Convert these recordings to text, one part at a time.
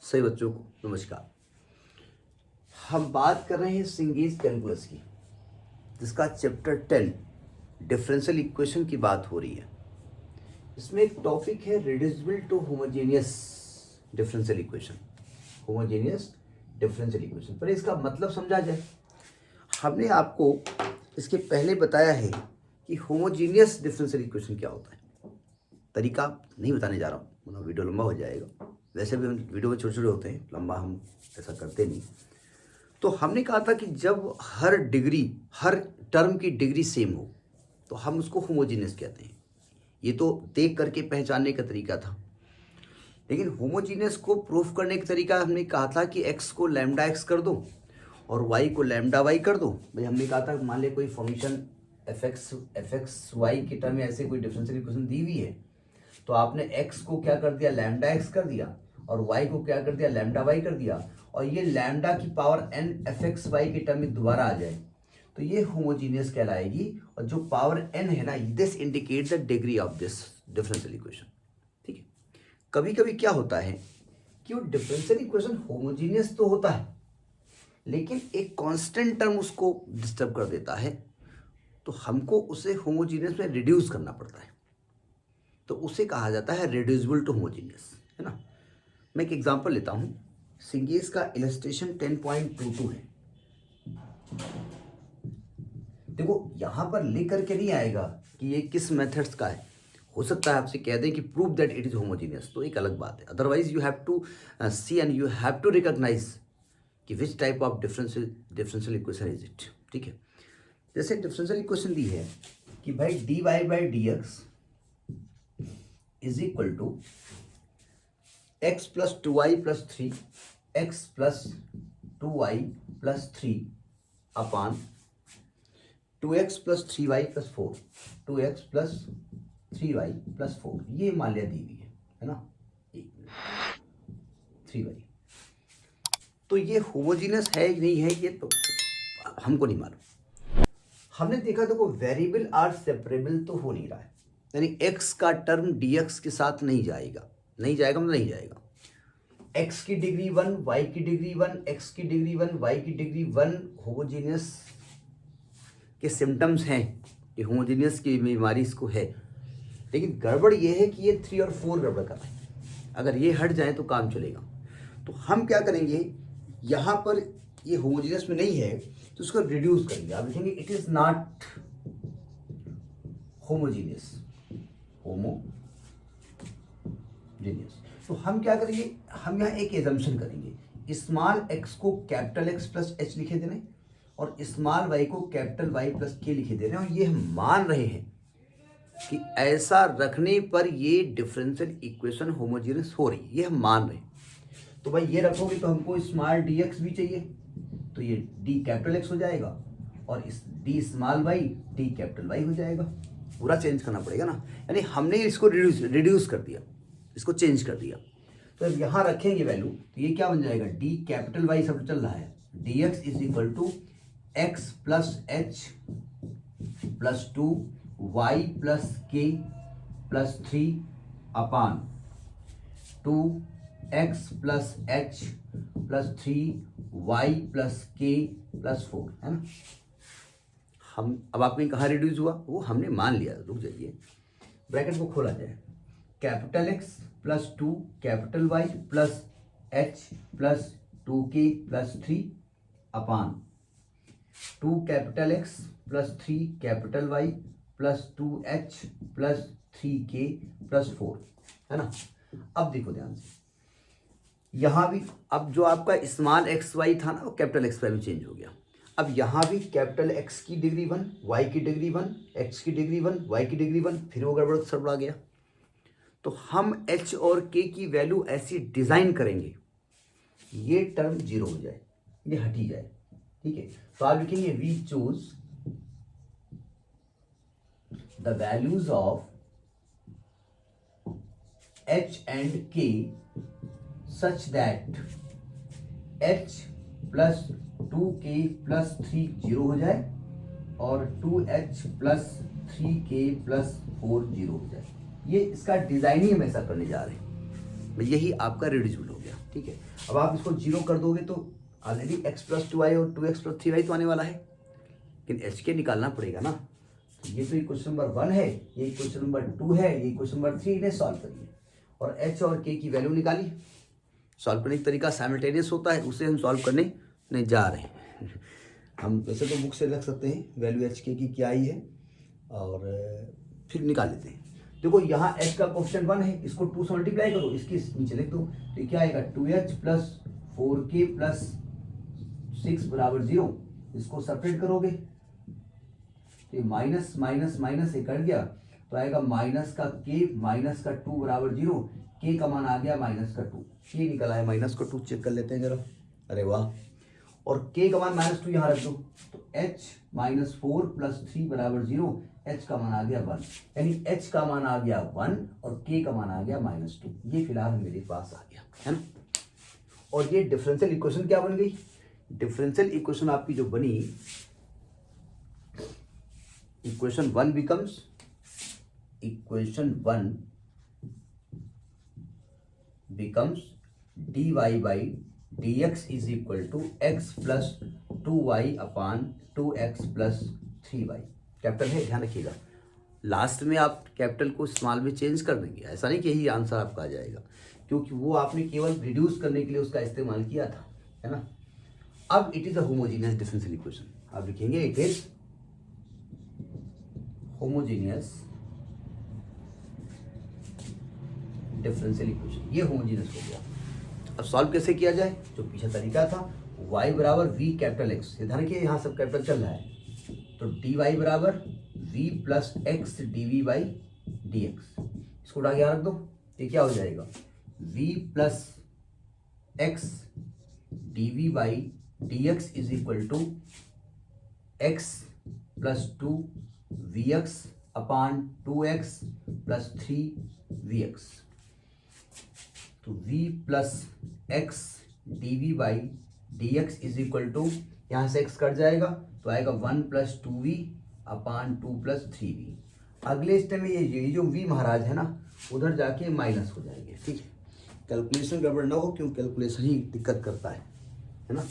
सभी बच्चों को नमस्कार। हम बात कर रहे हैं सिंगेज कैलकुलस की, जिसका चैप्टर 10 डिफरेंशियल इक्वेशन की बात हो रही है। इसमें एक टॉपिक है reducible to homogeneous differential equation. Homogeneous differential equation पर इसका मतलब समझा जाए। हमने आपको इसके पहले बताया है कि होमोजेनियस डिफरेंशियल इक्वेशन क्या होता है। तरीका नहीं बताने जा रहा हूँ, मतलब वीडियो लंबा हो जाएगा। वैसे भी हम वीडियो में छोटे छोटे होते हैं, लंबा हम ऐसा करते नहीं। तो हमने कहा था कि जब हर टर्म की डिग्री सेम हो तो हम उसको होमोजीनियस कहते हैं। ये तो देख करके पहचानने का तरीका था, लेकिन होमोजीनियस को प्रूफ करने का तरीका हमने कहा था कि x को लैम्डा x कर दो और y को लैम्डा y कर दो। भाई हमने कहा था मान ले कोई फंक्शन f(x) y के टर्म में ऐसे कोई डिफरेंशियल इक्वेशन दी हुई है, तो आपने x को क्या कर दिया, लैम्डा x कर दिया, और y को क्या कर दिया, लैम्डा y कर दिया, और ये लैम्डा की पावर n f(x) y के टर्म में दोबारा आ जाए तो ये होमोजीनियस कहलाएगी। और जो पावर n है ना, this indicate the degree of this differential equation. ठीक है। कभी कभी क्या होता है कि वो डिफरेंशियल इक्वेशन होमोजीनियस तो होता है, लेकिन एक कांस्टेंट टर्म उसको डिस्टर्ब कर देता है, तो हमको उसे होमोजीनियस में रिड्यूस करना पड़ता है, तो उसे कहा जाता है रिड्यूसिबल टू होमोजीनियस, है ना। मैं एक एग्जांपल लेता हूं। सिंगेज का इलस्ट्रेशन 10.22 है। देखो यहां पर लिख करके नहीं आएगा कि ये किस मेथड्स का है। हो सकता है आपसे कह दें कि prove that it is homogeneous, तो एक अलग बात है। Otherwise you have to see and you have to recognize कि which type of differential equation is it. ठीक है। जैसे डिफरेंशियल इक्वेशन दी है कि भाई dy/dx is equal to x plus 2y plus 3 x plus 2y plus 3 upon 2x plus 3y plus 4 2x plus 3y plus 4। ये मान लिया दी हुई है ना, 3y। तो ये होमोजीनियस है कि नहीं है, ये तो हमको नहीं मालूम। हमने देखा देखो वेरिएबल आर सेपरेबल तो हो नहीं रहा है, यानी x का टर्म dx के साथ नहीं जाएगा मतलब नहीं जाएगा। x की डिग्री 1, y की डिग्री 1, x की डिग्री 1, y की डिग्री 1 होमोजीनियस के सिम्टम्स हैं, ये होमोजीनियस की बीमारी इसको है। लेकिन गड़बड़ ये है कि ये 3 और 4 गड़बड़ कर रहे हैं। अगर ये हट जाए तो काम चलेगा। तो हम क्या करेंगे, यहाँ पर ये होमोजीनियस में नहीं है तो उसको रिड्यूस करेंगे। आप लिखेंगे इट इज नॉट होमोजीनियस। तो हम क्या करेंगे, हम यहाँ एक एजम्पशन करेंगे, स्मॉल x को कैपिटल X प्लस h लिखे दे रहे हैं और स्मॉल y को कैपिटल Y प्लस k लिखे दे रहे हैं, और ये हम मान रहे हैं कि ऐसा रखने पर ये डिफरेंशियल इक्वेशन होमोजीनियस हो रही है, ये हम मान रहे हैं। तो भाई ये रखोगे तो हमको स्मॉल dx भी चाहिए, तो ये d कैपिटल X हो जाएगा, और इस d small y d capital Y हो जाएगा। पूरा चेंज करना पड़ेगा ना, यानी हमने इसको रिड्यूस कर दिया, इसको चेंज कर दिया। तो अब यहाँ रखेंगे वैल्यू, तो ये क्या बन जाएगा, d कैपिटल Y सब चल रहा है, dx is equal to x plus h plus 2 y plus k plus 3 upon 2x plus h plus 3 y plus k plus 4, है ना। हम अब आपने कहाँ रिड्यूस हुआ, वो हमने मान लिया। रुक जाइए, ब्रैकेट को खोला जाए, capital X plus 2 capital Y plus H plus 2K plus 3 अपान 2 capital X plus 3 capital Y plus 2H plus 3K plus 4, है ना। अब देखो ध्यान से, यहाँ भी अब जो आपका स्मॉल XY था ना, वो कैपिटल XY में चेंज हो गया। अब यहाँ भी कैपिटल X की डिग्री 1, Y की डिग्री 1, X की डिग्री 1, Y की डिग्री 1, फिर वो गड़बड़ सड़बड़ा गया। तो हम H और K की वैल्यू ऐसी डिजाइन करेंगे ये टर्म 0 हो जाए, ये हट ही जाए। ठीक है। तो आप लिखेंगे we choose the values of H and K such that H plus 2K plus 3 0 हो जाए और 2H प्लस 3K प्लस 4 0 हो जाए। ये इसका डिजाइन ही हम ऐसा करने जा रहे हैं। यही आपका रिड्यूसिबल हो गया, ठीक है। अब आप इसको 0 कर दोगे तो ऑलरेडी x प्लस 2y और 2x प्लस 3y तो आने वाला है, लेकिन एच के निकालना पड़ेगा ना। तो ये तो इक्वेशन नंबर 1 है, ये इक्वेशन नंबर 2 है, ये इक्वेशन नंबर 3, इन्हें सॉल्व करिए और एच और के की वैल्यू निकालिए। सॉल्व करने का तरीका साइमल्टेनियस होता है, उसे हम सॉल्व करने नहीं जा रहे हैं। हम वैसे तो बुक से रख सकते हैं वैल्यू एच के की क्या आई है और फिर निकाल लेते हैं। देखो यहाँ h का कोफिशिएंट 1 है, इसको 2 से मल्टीप्लाई करो, इसके नीचे लिख दो, तो क्या आएगा 2h प्लस 4k प्लस 6 बराबर 0। इसको सेपरेट करोगे तो माइनस माइनस माइनस ये कट गया, तो आएगा माइनस का k माइनस का 2 बराबर 0। k का मान आ गया माइनस का 2, k निकल आया माइनस का 2, चेक कर लेते हैं जरा। अरे वाह, और k का मान -2 यहाँ रख दो, तो h माइनस 4 प्लस 3 बराबर 0, h का मान आ गया 1, यानी h का मान आ गया 1 और k का मान आ गया -2। ये फिलहाल मेरे पास आ गया है ना। और ये डिफरेंशियल इक्वेशन क्या बन गई? डिफरेंशियल इक्वेशन आपकी जो बनी, equation 1 becomes dy by dx is equal to x plus 2y upon 2x plus 3y। Capital है, ध्यान रखिएगा। लास्ट में आप कैपिटल को स्मॉल में चेंज कर देंगे, ऐसा नहीं कि यही आंसर आपका आ जाएगा, क्योंकि वो आपने केवल रिड्यूस करने के लिए उसका इस्तेमाल किया था, है ना। अब it is a homogeneous differential equation. आप लिखेंगे it is homogeneous differential equation. ये होमोजीनियस हो गया। अब सॉल्व कैसे किया जाए? जो पीछे तरीका था, y बराबर v कैपिटल x, ध्यान रखिए यहाँ सब कैपिटल चल रहा है, तो dy बराबर v plus x d we by D x. इसको उठा के यहाँ रख दो, ये क्या हो जाएगा v plus x d we by D x is equal to x plus 2 v x upon 2x plus 3 v x. तो v plus x d we by D x is equal to, यहाँ से x cut जाएगा तो आएगा 1 plus 2v अपान 2 plus 3v। अगले step में ये जो v महाराज है ना, उधर जाके माइनस हो जाएंगे, ठीक है। कैलकुलेशन गड़बड़ ना हो, क्यों कैलकुलेशन ही दिक्कत करता है ना।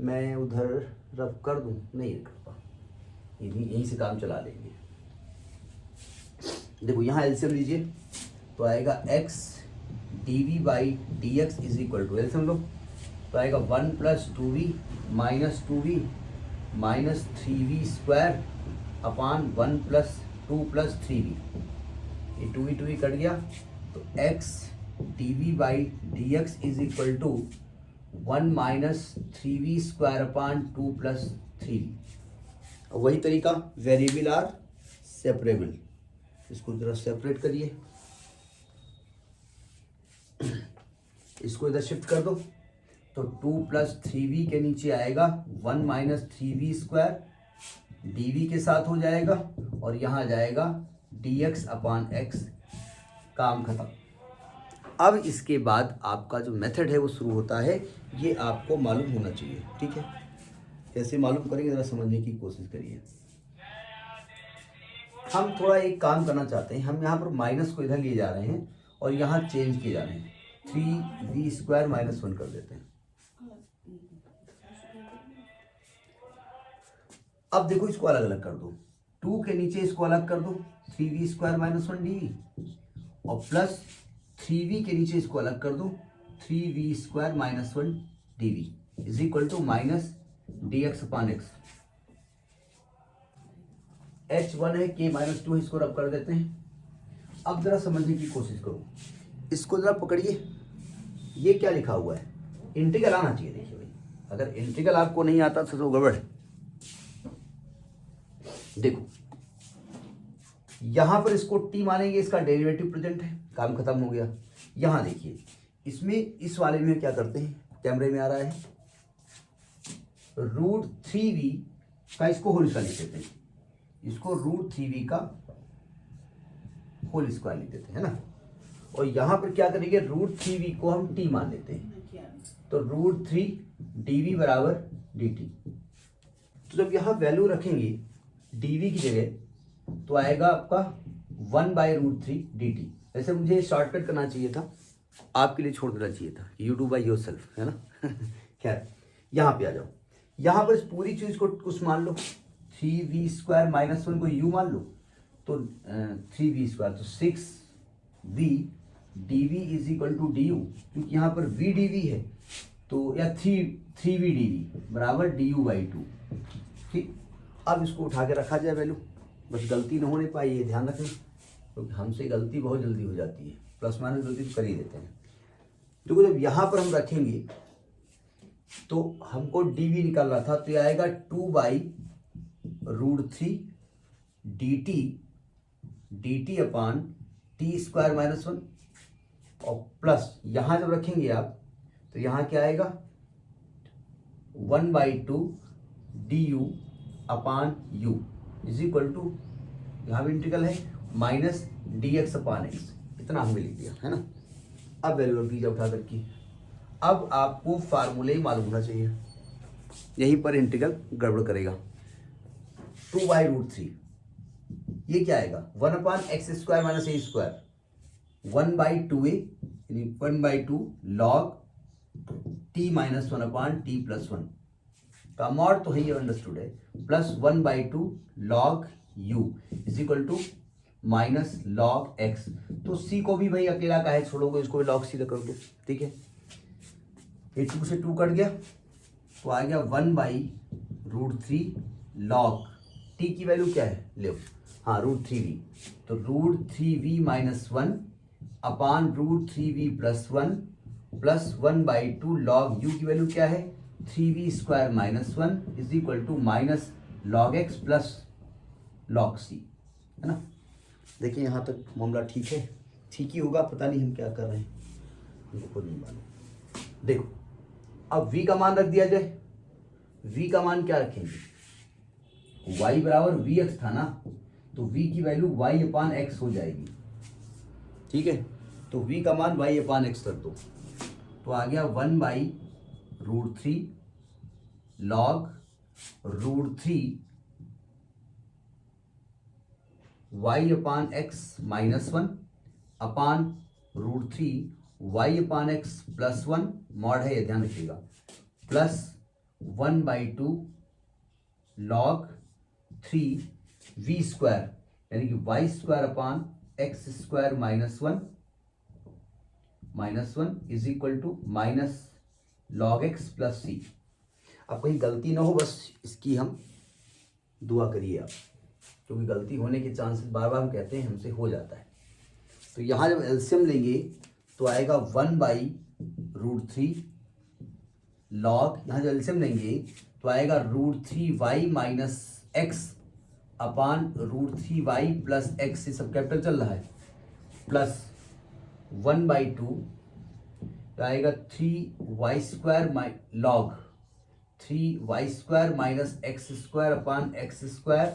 मैं उधर रब कर दूँ, नहीं करता, यहीं से काम चला लेंगे। देखो यहाँ एलसीएम लीजिए, तो आएगा x D we by D x is equal to, LCM लो, तो आएगा 1 plus 2v minus 2v minus 3v square upon 1 plus 2 plus 3v। ये 2v कट गया, तो x D we by D x is equal to 1 minus 3v square upon 2 plus 3v। वही तरीका, variable are separable, इसको जरा separate करिए, इसको इधर शिफ्ट कर दो, तो 2 प्लस 3v के नीचे आएगा 1 माइनस 3v स्क्वायर, dv के साथ हो जाएगा और यहाँ जाएगा dx अपान x। काम खत्म। अब इसके बाद आपका जो मेथड है वो शुरू होता है, ये आपको मालूम होना चाहिए, ठीक है। कैसे मालूम करेंगे जरा समझने की कोशिश करिए। हम थोड़ा एक काम करना चाहते हैं, हम यहाँ पर माइनस को इधर लिए जा रहे हैं और यहाँ चेंज किए जा रहे हैं, 3v स्क्वायर माइनस 1 कर देते हैं। अब देखो इसको अलग अलग कर दो, 2 के नीचे इसको अलग कर दो, 3v स्क्वायर माइनस 1 डी, और प्लस 3v के नीचे इसको अलग कर दो, 3v square minus 1 dv is equal to minus dx upon x। h1 है, k माइनस 2 है, इसको रब कर देते हैं। अब जरा समझने की कोशिश करो, इसको जरा पकड़िए, ये क्या लिखा हुआ है, इंटीग्रल आना चाहिए। देखिए भाई, अगर इंटीग्रल आपको नहीं आता तो गड़बड़। देखो यहां पर इसको t मानेंगे, इसका डेरिवेटिव प्रेजेंट है, काम खत्म हो गया। यहां देखिए, इसमें इस वाले में क्या करते हैं, कैमरे में आ रहा है, √3v का इसको होल स्क्वायर लिख देते हैं, इसको √3v का होल स्क्वायर लिख देते हैं, है ना। और यहाँ पर क्या करेंगे, √3v को हम t मान लेते हैं, तो √3 dv बराबर dt। तो जब यहाँ वैल्यू रखेंगे dv की जगह, तो आएगा आपका 1/√3 dt। वैसे मुझे शॉर्टकट करना चाहिए था, आपके लिए छोड़ देना चाहिए था, you do by your self, है ना। खैर यहाँ पे आ जाओ, यहाँ पर इस पूरी चीज़ को कुछ मान लो, 3v² माइनस 1 को u मान लो, तो 3v², तो 6v dv is equal to du, क्योंकि यहाँ पर v dv है, तो या 3v dv बराबर du/2। ठीक, अब इसको उठा के रखा जाए वैल्यू, बस गलती न होने पाए ये ध्यान रखना, क्योंकि हमसे गलती बहुत जल्दी हो जाती है, प्लस माइनस गलती तो कर ही देते हैं। देखो जब यहाँ पर हम रखेंगे तो हमको dv निकालना था, तो ये आएगा 2/√3 dt अपॉन t² माइनस 1, और प्लस यहाँ जब रखेंगे आप तो यहाँ क्या आएगा 1/2 du upon u is equal to, यहाँ भी इंटीग्रल है, माइनस dx अपॉन x, इतना हमने लिख दिया है ना। अब वैल्यू रख दीजिए उठा करके, अब आपको फार्मूले मालूम होना चाहिए, यहीं पर इंटीग्रल गड़बड़ करेगा। 2/√3 ये क्या आएगा 1/x² माइनस a², 1/2a यानी 1/2 log t minus 1 upon t plus 1 का मॉड तो है ये अंडरस्टूड है, plus 1/2 log u is equal to minus log x। तो c को भी भाई अकेला का है छोड़ोगे, इसको भी log c कर दो, ठीक है। ये 2 से 2 कट गया, तो आ गया 1/√3 log t की वैल्यू क्या है ले, हाँ √3v, तो √3v minus 1 upon √3v plus 1 plus 1/2 log u की वैल्यू क्या है 3v² minus 1 is equal to minus log x plus log c, है ना। देखिए यहाँ तक मामला ठीक है, ठीक ही होगा, पता नहीं हम क्या कर रहे हैं, हमको खुद नहीं मालूम। देखो अब v का मान रख दिया जाए, v का मान क्या रखेंगे, y बराबर vx था ना, तो v की वैल्यू y अपान x हो जाएगी, ठीक है। तो v का मान y अपान x कर दो, तो आ गया 1/√3 log √3 y अपान x माइनस 1 अपान √3 y अपान x प्लस 1, मॉड है ये ध्यान रखिएगा, प्लस 1/2 log 3v² यानी कि y² upon x² minus 1 is equal to minus log x plus c। अब कहीं गलती ना हो, बस इसकी हम दुआ करिए आप, क्योंकि गलती होने के चांसेस बार बार हम कहते हैं हमसे हो जाता है। तो यहाँ जब एलसीएम लेंगे तो आएगा 1/√3 log, यहाँ जब एलसीएम लेंगे तो आएगा √3y minus x upon √3y plus x, ये सब कैपिटल चल रहा है, प्लस 1/2 आएगा 3y² log 3y² minus x² अपान x²,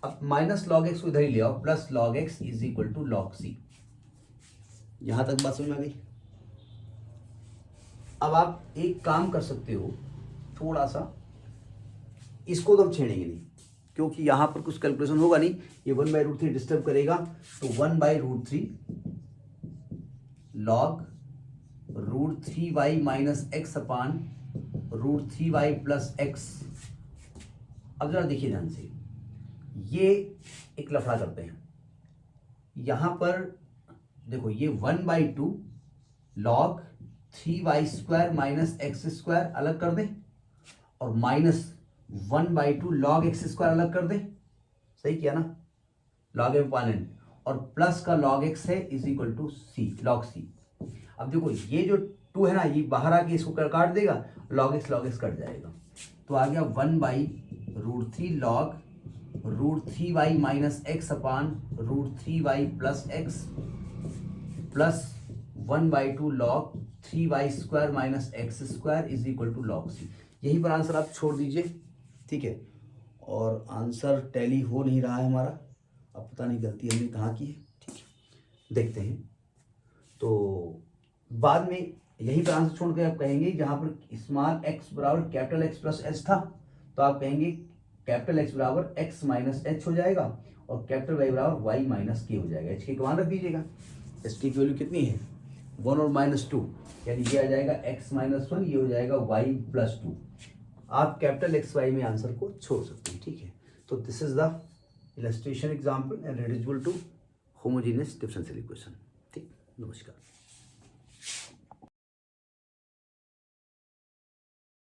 अब माइनस log x को इधर ही ले आओ, plus log x is equal to log c। यहां तक बात समझ में आ गई। अब आप एक काम कर सकते हो, थोड़ा सा इसको तो हम छेड़ेंगे नहीं, क्योंकि यहां पर कुछ कैलकुलेशन होगा नहीं, ये 1/√3 डिस्टर्ब करेगा, तो 1/√3 log √3y minus x upon √3y plus x। अब जरा देखिए ध्यान से, ये एक लफड़ा करते हैं, यहां पर देखो ये 1/2 log 3y² माइनस x² अलग कर दे, और माइनस 1/2 log x² अलग कर दे, सही किया ना, log m अपान n, और प्लस का log x है is equal to c log c। अब देखो ये जो 2 है ना, ये बाहर आके इसको काट देगा, log x कट जाएगा, तो आ गया 1/√3 log √3y minus x upon √3y plus x plus 1/2 log 3y² minus x² is equal to log c। यहीं पर आंसर आप छोड़ दीजिए, ठीक है। और आंसर टैली हो नहीं रहा है हमारा, अब पता नहीं गलती हमने कहाँ की है, ठीक है, देखते हैं। तो बाद में यहीं पर आंसर छोड़ के आप कहेंगे, जहाँ पर स्मॉल x बराबर कैपिटल X प्लस h था, तो आप कहेंगे कैपिटल X बराबर x माइनस h हो जाएगा, और कैपिटल Y बराबर y माइनस k हो जाएगा। h की मान रख दीजिएगा, h की वैल्यू कितनी है 1 और -2, यानी ये आ जाएगा x-1, ये हो जाएगा y+2। आप कैपिटल एक्स वाई में आंसर को छोड़ सकते हैं, ठीक है। तो this is the illustration example and reducible to homogeneous differential equation. ठीक, नमस्कार।